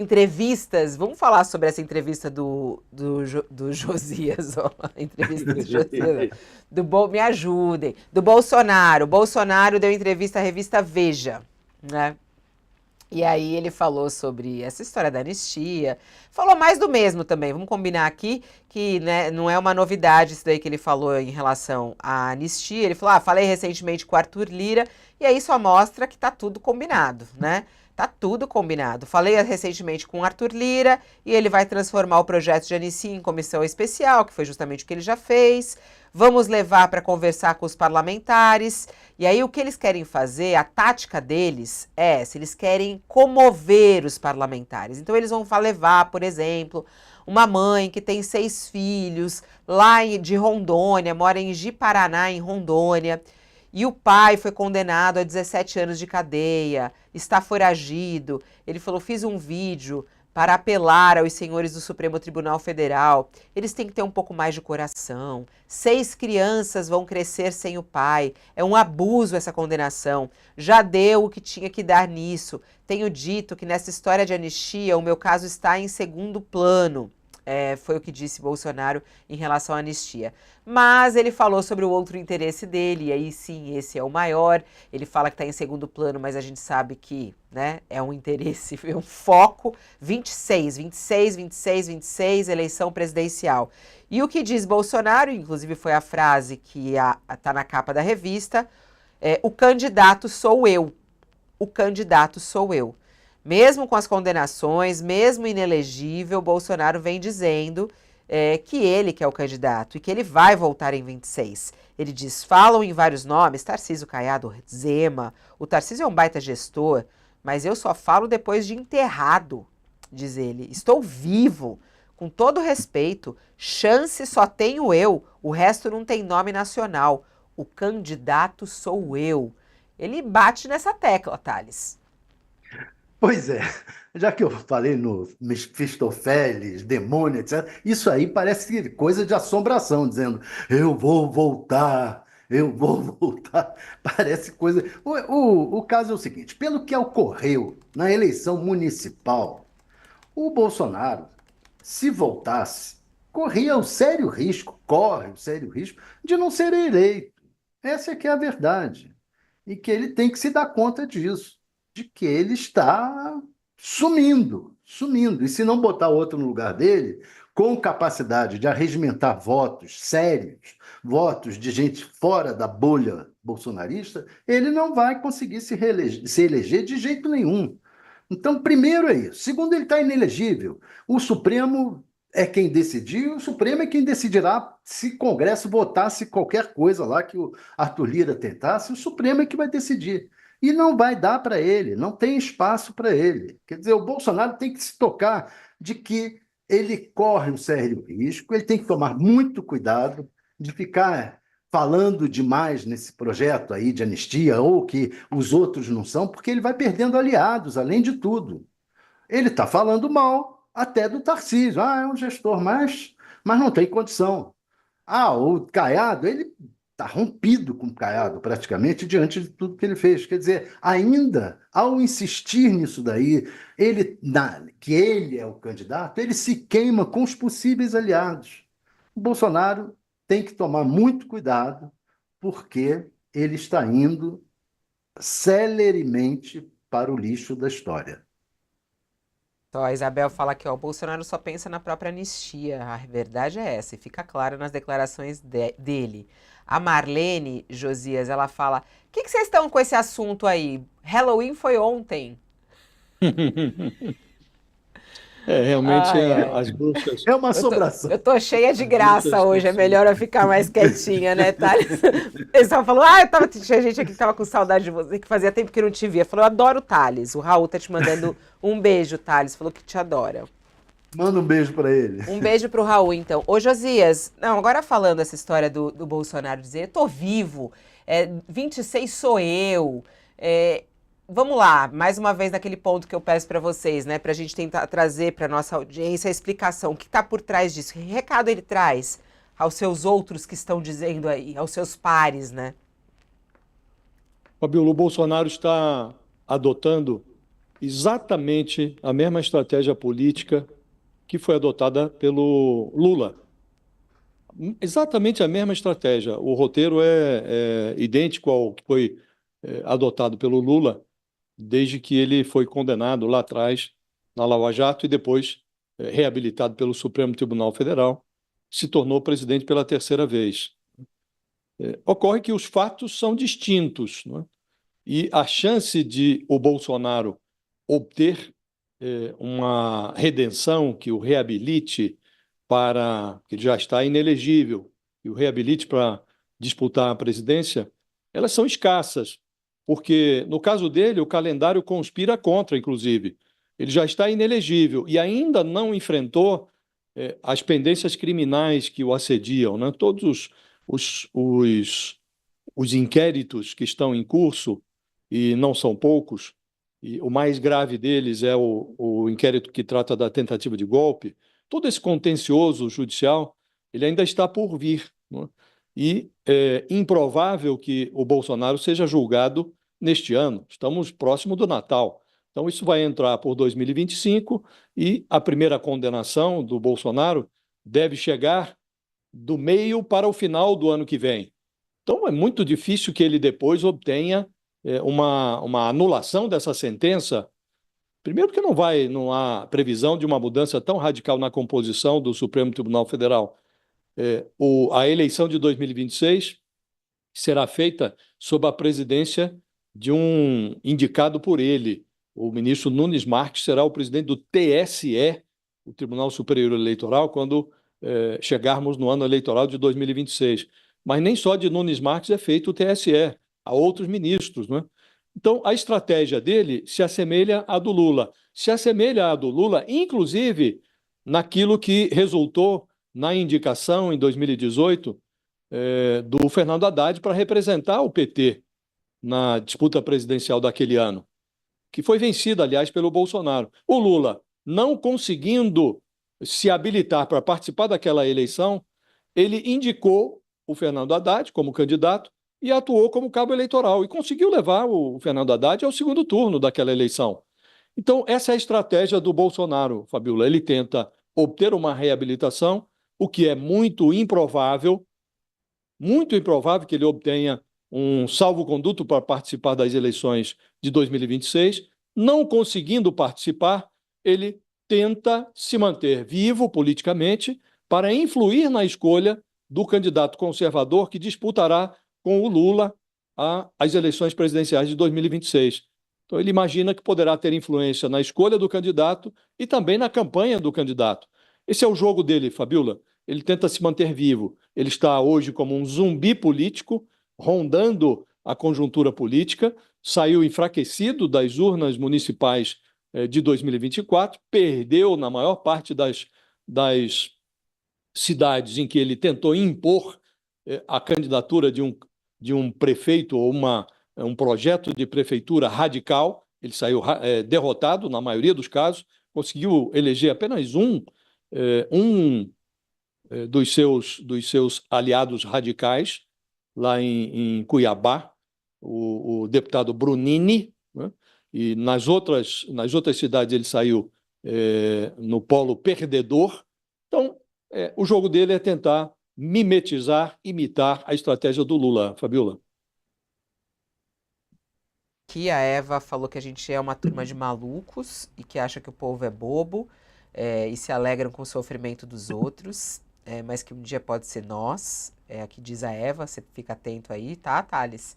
entrevistas. Vamos falar sobre essa entrevista do Josias, ó, a entrevista do Josias, me ajudem, do Bolsonaro. O Bolsonaro deu entrevista à revista Veja, né? E aí ele falou sobre essa história da anistia, falou mais do mesmo também, vamos combinar aqui que, né, não é uma novidade isso daí que ele falou em relação à anistia. Ele falou, falei recentemente com o Arthur Lira, e aí só mostra que tá tudo combinado, né? Tá tudo combinado. Falei recentemente com o Arthur Lira e ele vai transformar o projeto de anistia em comissão especial, que foi justamente o que ele já fez. Vamos levar para conversar com os parlamentares. E aí o que eles querem fazer, a tática deles é, se eles querem comover os parlamentares. Então eles vão levar, por exemplo, uma mãe que tem 6 filhos, lá de Rondônia, mora em Ji-Paraná, em Rondônia, e o pai foi condenado a 17 anos de cadeia, está foragido. Ele falou, fiz um vídeo para apelar aos senhores do Supremo Tribunal Federal. Eles têm que ter um pouco mais de coração. 6 crianças vão crescer sem o pai. É um abuso essa condenação. Já deu o que tinha que dar nisso. Tenho dito que nessa história de anistia o meu caso está em segundo plano. Foi o que disse Bolsonaro em relação à anistia. Mas ele falou sobre o outro interesse dele, e aí sim, esse é o maior. Ele fala que está em segundo plano, mas a gente sabe que, né, é um interesse, é um foco. 26, eleição presidencial. E o que diz Bolsonaro, inclusive foi a frase que está na capa da revista, o candidato sou eu. O candidato sou eu. Mesmo com as condenações, mesmo inelegível, Bolsonaro vem dizendo que ele que é o candidato e que ele vai voltar em 26. Ele diz, falam em vários nomes, Tarcísio, Caiado, Zema. O Tarcísio é um baita gestor, mas eu só falo depois de enterrado, diz ele. Estou vivo, com todo respeito, chance só tenho eu, o resto não tem nome nacional. O candidato sou eu. Ele bate nessa tecla, Thales. Pois é, já que eu falei no Mefistófeles, demônio, etc., isso aí parece coisa de assombração, dizendo eu vou voltar, eu vou voltar. Parece coisa. O caso é o seguinte: pelo que ocorreu na eleição municipal, o Bolsonaro, se voltasse, corria o sério risco, corre o sério risco de não ser eleito. Essa é que é a verdade. E que ele tem que se dar conta disso, de que ele está sumindo, sumindo. E se não botar outro no lugar dele, com capacidade de arregimentar votos sérios, votos de gente fora da bolha bolsonarista, ele não vai conseguir se eleger de jeito nenhum. Então, primeiro é isso. Segundo, ele está inelegível. O Supremo é quem decidiu, o Supremo é quem decidirá se o Congresso votasse qualquer coisa lá que o Arthur Lira tentasse, o Supremo é que vai decidir. E não vai dar para ele, não tem espaço para ele. Quer dizer, o Bolsonaro tem que se tocar de que ele corre um sério risco, ele tem que tomar muito cuidado de ficar falando demais nesse projeto aí de anistia, ou que os outros não são, porque ele vai perdendo aliados, além de tudo. Ele está falando mal até do Tarcísio. É um gestor, mas não tem condição. O Caiado, ele está rompido com o Caiado, praticamente, diante de tudo que ele fez. Quer dizer, ainda, ao insistir nisso daí, que ele é o candidato, ele se queima com os possíveis aliados. O Bolsonaro tem que tomar muito cuidado, porque ele está indo celeremente para o lixo da história. Então, a Isabel fala que ó, o Bolsonaro só pensa na própria anistia. A verdade é essa, e fica claro nas declarações dele. A Marlene Josias, ela fala: o que vocês estão com esse assunto aí? Halloween foi ontem. Realmente Ai, ai. as bruxas, É uma Eu tô, assombração. eu tô cheia de as graça bruxas têm hoje, é melhor eu ficar mais quietinha, né, Thales? Eles estavam falando, tinha gente aqui que tava com saudade de você, que fazia tempo que não te via. Falou, eu adoro o Thales. O Raul tá te mandando um beijo, Thales. Falou que te adora. Manda um beijo para ele. Um beijo pro Raul, então. Ô, Josias, não, agora falando essa história do Bolsonaro dizer, eu tô vivo, 26 sou eu. Vamos lá, mais uma vez naquele ponto que eu peço para vocês, né, pra gente tentar trazer pra nossa audiência a explicação, o que tá por trás disso, que recado ele traz aos seus outros que estão dizendo aí, aos seus pares, né? Fabiola, o Bolsonaro está adotando exatamente a mesma estratégia política que foi adotada pelo Lula. Exatamente a mesma estratégia. O roteiro é idêntico ao que foi adotado pelo Lula desde que ele foi condenado lá atrás na Lava Jato e depois reabilitado pelo Supremo Tribunal Federal, se tornou presidente pela terceira vez. Ocorre que os fatos são distintos, não é? E a chance de o Bolsonaro obter uma redenção que o reabilite para, que ele já está inelegível, e o reabilite para disputar a presidência, elas são escassas, porque no caso dele o calendário conspira contra, inclusive. Ele já está inelegível e ainda não enfrentou as pendências criminais que o assediam, né? Todos os, os, os inquéritos que estão em curso, e não são poucos, e o mais grave deles é o inquérito que trata da tentativa de golpe. Todo esse contencioso judicial, ele ainda está por vir, não é? E é improvável que o Bolsonaro seja julgado neste ano. Estamos próximo do Natal. Então, isso vai entrar por 2025 e a primeira condenação do Bolsonaro deve chegar do meio para o final do ano que vem. Então, é muito difícil que ele depois obtenha uma anulação dessa sentença. Primeiro, porque não há previsão de uma mudança tão radical na composição do Supremo Tribunal Federal. A eleição de 2026 será feita sob a presidência de um indicado por ele. O ministro Nunes Marques será o presidente do TSE, o Tribunal Superior Eleitoral, quando chegarmos no ano eleitoral de 2026. Mas nem só de Nunes Marques é feito o TSE, há outros ministros, não é? Então, a estratégia dele se assemelha à do Lula. Se assemelha à do Lula, inclusive naquilo que resultou na indicação, em 2018, do Fernando Haddad para representar o PT na disputa presidencial daquele ano, que foi vencida, aliás, pelo Bolsonaro. O Lula, não conseguindo se habilitar para participar daquela eleição, ele indicou o Fernando Haddad como candidato e atuou como cabo eleitoral e conseguiu levar o Fernando Haddad ao segundo turno daquela eleição. Então, essa é a estratégia do Bolsonaro, Fabiola. Ele tenta obter uma reabilitação, o que é muito improvável que ele obtenha um salvo-conduto para participar das eleições de 2026. Não conseguindo participar, ele tenta se manter vivo politicamente para influir na escolha do candidato conservador que disputará com o Lula as eleições presidenciais de 2026. Então, ele imagina que poderá ter influência na escolha do candidato e também na campanha do candidato. Esse é o jogo dele, Fabiola. Ele tenta se manter vivo. Ele está hoje como um zumbi político, rondando a conjuntura política, saiu enfraquecido das urnas municipais de 2024, perdeu na maior parte das cidades em que ele tentou impor a candidatura de um prefeito ou um projeto de prefeitura radical. Ele saiu derrotado na maioria dos casos, conseguiu eleger apenas um dos seus aliados radicais, lá em Cuiabá, o deputado Brunini, né? E nas outras cidades ele saiu no polo perdedor. Então, o jogo dele é tentar mimetizar, imitar a estratégia do Lula, Fabiola. Que a Eva falou que a gente é uma turma de malucos e que acha que o povo é bobo, e se alegram com o sofrimento dos outros, mas que um dia pode ser nós. Aqui diz a Eva, você fica atento aí, tá, Thales?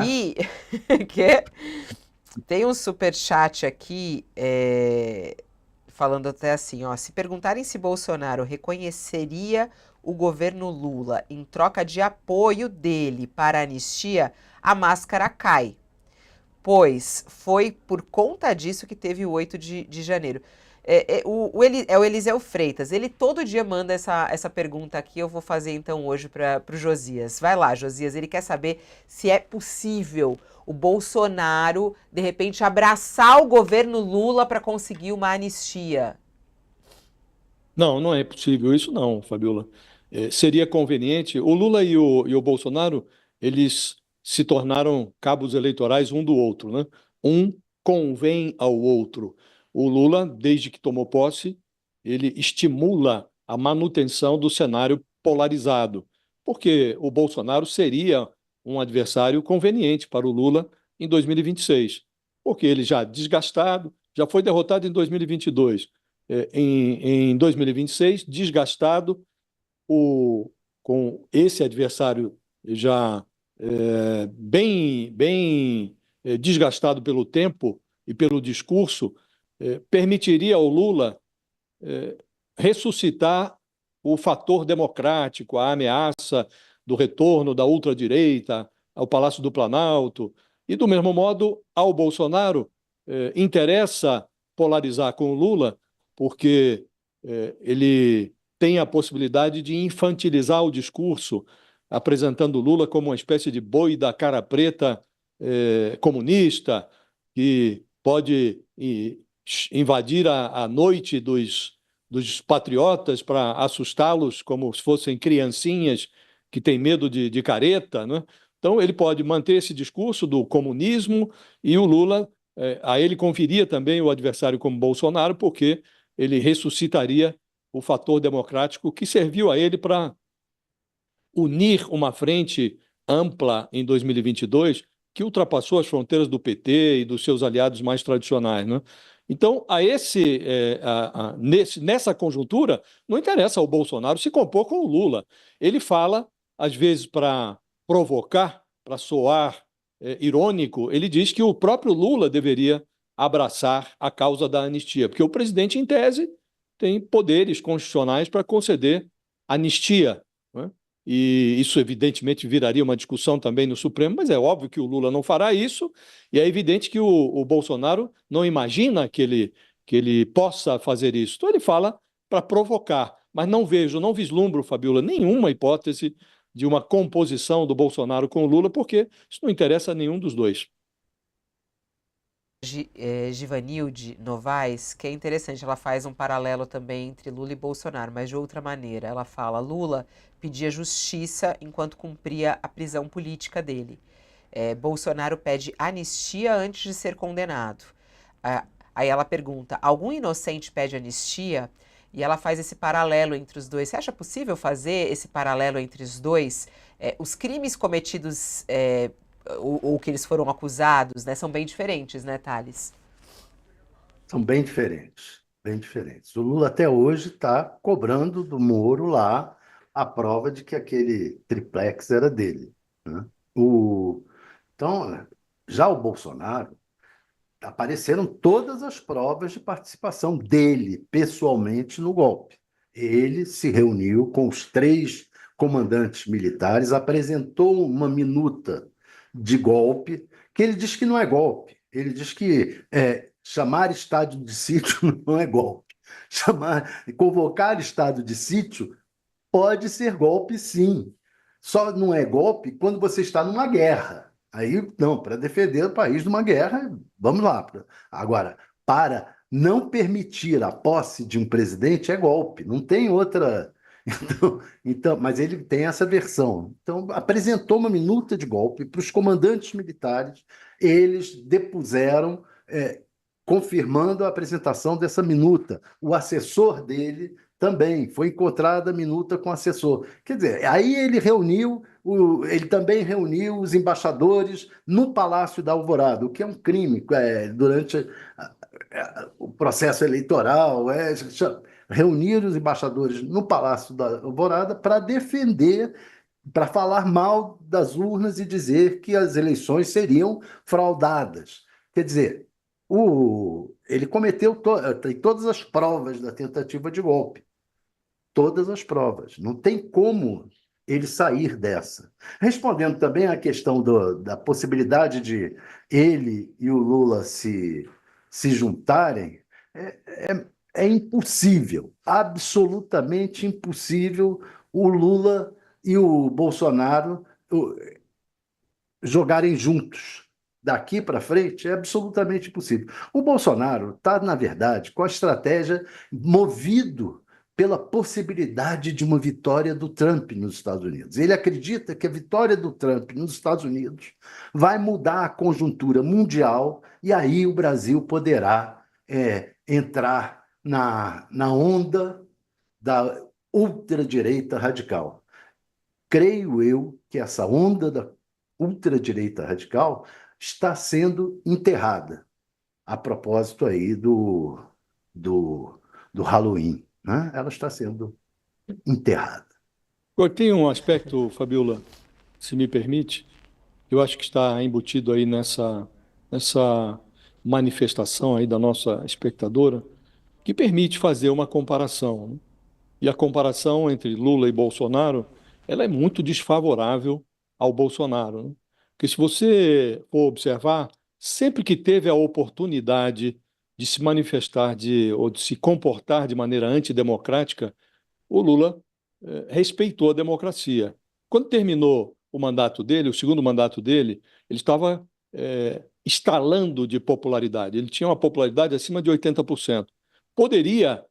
E que tem um superchat aqui falando até assim, ó, se perguntarem se Bolsonaro reconheceria o governo Lula em troca de apoio dele para a anistia, a máscara cai. Pois foi por conta disso que teve o 8 de janeiro. O Eliseu Freitas, ele todo dia manda essa pergunta aqui, eu vou fazer então hoje para o Josias. Vai lá, Josias, ele quer saber se é possível o Bolsonaro, de repente, abraçar o governo Lula para conseguir uma anistia. Não, não é possível isso não, Fabiola. Seria conveniente. O Lula e o Bolsonaro, eles se tornaram cabos eleitorais um do outro, né? Um convém ao outro. O Lula, desde que tomou posse, ele estimula a manutenção do cenário polarizado, porque o Bolsonaro seria um adversário conveniente para o Lula em 2026, porque ele já desgastado, já foi derrotado em 2022, em 2026, desgastado, com esse adversário já bem desgastado pelo tempo e pelo discurso, permitiria ao Lula ressuscitar o fator democrático, a ameaça do retorno da ultradireita ao Palácio do Planalto. E, do mesmo modo, ao Bolsonaro interessa polarizar com o Lula, porque ele tem a possibilidade de infantilizar o discurso, apresentando Lula como uma espécie de boi da cara preta comunista, que pode invadir a noite dos patriotas para assustá-los como se fossem criancinhas que têm medo de careta, né? Então, ele pode manter esse discurso do comunismo e o Lula, a ele conferia também o adversário como Bolsonaro, porque ele ressuscitaria o fator democrático que serviu a ele para unir uma frente ampla em 2022 que ultrapassou as fronteiras do PT e dos seus aliados mais tradicionais, né? Então, nessa conjuntura, não interessa ao Bolsonaro se compor com o Lula. Ele fala, às vezes, para provocar, para soar irônico, ele diz que o próprio Lula deveria abraçar a causa da anistia, porque o presidente, em tese, tem poderes constitucionais para conceder anistia, né? E isso, evidentemente, viraria uma discussão também no Supremo, mas é óbvio que o Lula não fará isso, e é evidente que o Bolsonaro não imagina que ele possa fazer isso. Então, ele fala para provocar, mas não vislumbro, Fabiola, nenhuma hipótese de uma composição do Bolsonaro com o Lula, porque isso não interessa a nenhum dos dois. Givanilde Novaes, que é interessante, ela faz um paralelo também entre Lula e Bolsonaro, mas de outra maneira. Ela fala, Lula pedia justiça enquanto cumpria a prisão política dele. Bolsonaro pede anistia antes de ser condenado. Aí ela pergunta, algum inocente pede anistia? E ela faz esse paralelo entre os dois. Você acha possível fazer esse paralelo entre os dois? Os crimes cometidos... ou que eles foram acusados, né, são bem diferentes, né, Thales? São bem diferentes, bem diferentes. O Lula até hoje está cobrando do Moro lá a prova de que aquele triplex era dele, né? Então, já o Bolsonaro, apareceram todas as provas de participação dele, pessoalmente, no golpe. Ele se reuniu com os 3 comandantes militares, apresentou uma minuta de golpe, que ele diz que não é golpe. Ele diz que chamar estado de sítio não é golpe. Convocar estado de sítio pode ser golpe, sim. Só não é golpe quando você está numa guerra. Aí, não, para defender o país de uma guerra, vamos lá. Agora, para não permitir a posse de um presidente é golpe, não tem outra. Então, mas ele tem essa versão. Então, apresentou uma minuta de golpe para os comandantes militares, eles depuseram, confirmando a apresentação dessa minuta. O assessor dele também foi encontrada a minuta com o assessor. Quer dizer, aí ele também reuniu os embaixadores no Palácio da Alvorada, o que é um crime durante o processo eleitoral, reunir os embaixadores no Palácio da Alvorada para defender, para falar mal das urnas e dizer que as eleições seriam fraudadas. Quer dizer, ele cometeu tem todas as provas da tentativa de golpe. Todas as provas. Não tem como ele sair dessa. Respondendo também à questão da possibilidade de ele e o Lula se juntarem, é impossível, absolutamente impossível o Lula e o Bolsonaro jogarem juntos. Daqui para frente é absolutamente impossível. O Bolsonaro está, na verdade, com a estratégia movido pela possibilidade de uma vitória do Trump nos Estados Unidos. Ele acredita que a vitória do Trump nos Estados Unidos vai mudar a conjuntura mundial e aí o Brasil poderá entrar na onda da ultradireita radical. Creio eu que essa onda da ultradireita radical está sendo enterrada, a propósito aí do Halloween, né? Ela está sendo enterrada. Agora, tem um aspecto, Fabiola, se me permite, eu acho que está embutido aí nessa manifestação aí da nossa espectadora, que permite fazer uma comparação, né? E a comparação entre Lula e Bolsonaro, ela é muito desfavorável ao Bolsonaro, né? Porque se você for observar, sempre que teve a oportunidade de se manifestar ou de se comportar de maneira antidemocrática, o Lula respeitou a democracia. Quando terminou o mandato dele, o segundo mandato dele, ele estava estalando de popularidade. Ele tinha uma popularidade acima de 80%. Poderia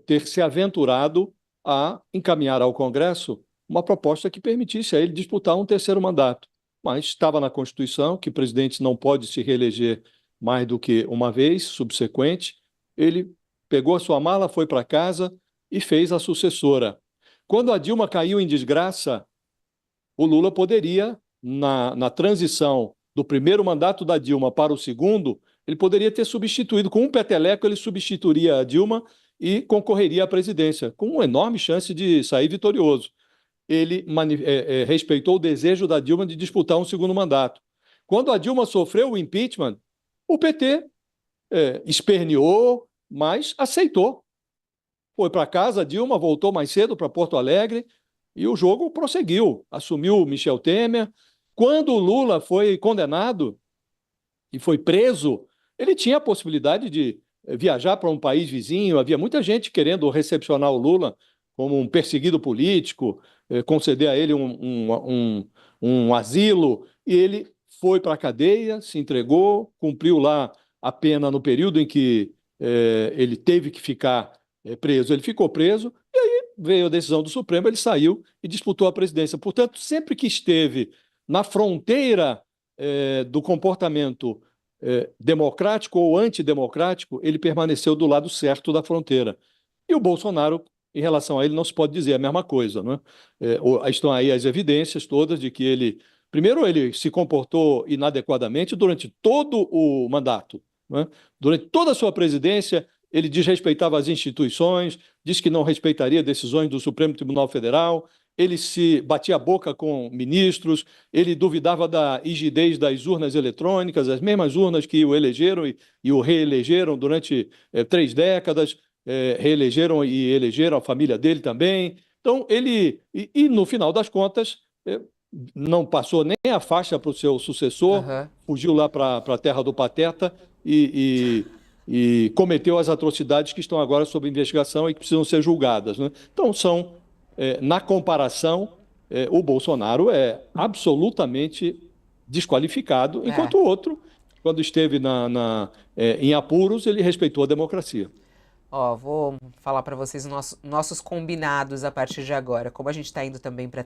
ter se aventurado a encaminhar ao Congresso uma proposta que permitisse a ele disputar um terceiro mandato. Mas estava na Constituição que presidente não pode se reeleger mais do que uma vez, subsequente. Ele pegou a sua mala, foi para casa e fez a sucessora. Quando a Dilma caiu em desgraça, o Lula poderia, na transição do primeiro mandato da Dilma para o segundo, ele poderia ter substituído, com um peteleco, ele substituiria a Dilma e concorreria à presidência, com uma enorme chance de sair vitorioso. Ele respeitou o desejo da Dilma de disputar um segundo mandato. Quando a Dilma sofreu o impeachment, o PT esperneou, mas aceitou. Foi para casa, a Dilma voltou mais cedo para Porto Alegre e o jogo prosseguiu. Assumiu Michel Temer. Quando o Lula foi condenado e foi preso, ele tinha a possibilidade de viajar para um país vizinho. Havia muita gente querendo recepcionar o Lula como um perseguido político, conceder a ele um asilo, e ele foi para a cadeia, se entregou, cumpriu lá a pena no período em que ele teve que ficar preso. Ele ficou preso, e aí veio a decisão do Supremo, ele saiu e disputou a presidência. Portanto, sempre que esteve na fronteira do comportamento democrático ou antidemocrático, ele permaneceu do lado certo da fronteira. E o Bolsonaro, em relação a ele, não se pode dizer a mesma coisa, não é? Estão aí as evidências todas de que ele, primeiro, ele se comportou inadequadamente durante todo o mandato, não é? Durante toda a sua presidência, ele desrespeitava as instituições, disse que não respeitaria decisões do Supremo Tribunal Federal, ele se batia a boca com ministros, ele duvidava da rigidez das urnas eletrônicas, as mesmas urnas que o elegeram e o reelegeram durante 3 décadas, reelegeram e elegeram a família dele também. Então, ele, no final das contas, não passou nem a faixa para o seu sucessor, fugiu lá para a terra do Pateta e cometeu as atrocidades que estão agora sob investigação e que precisam ser julgadas, né? Então, na comparação, o Bolsonaro é absolutamente desqualificado, enquanto o outro, quando esteve em apuros, ele respeitou a democracia. Ó, vou falar para vocês nossos combinados a partir de agora. Como a gente está indo também para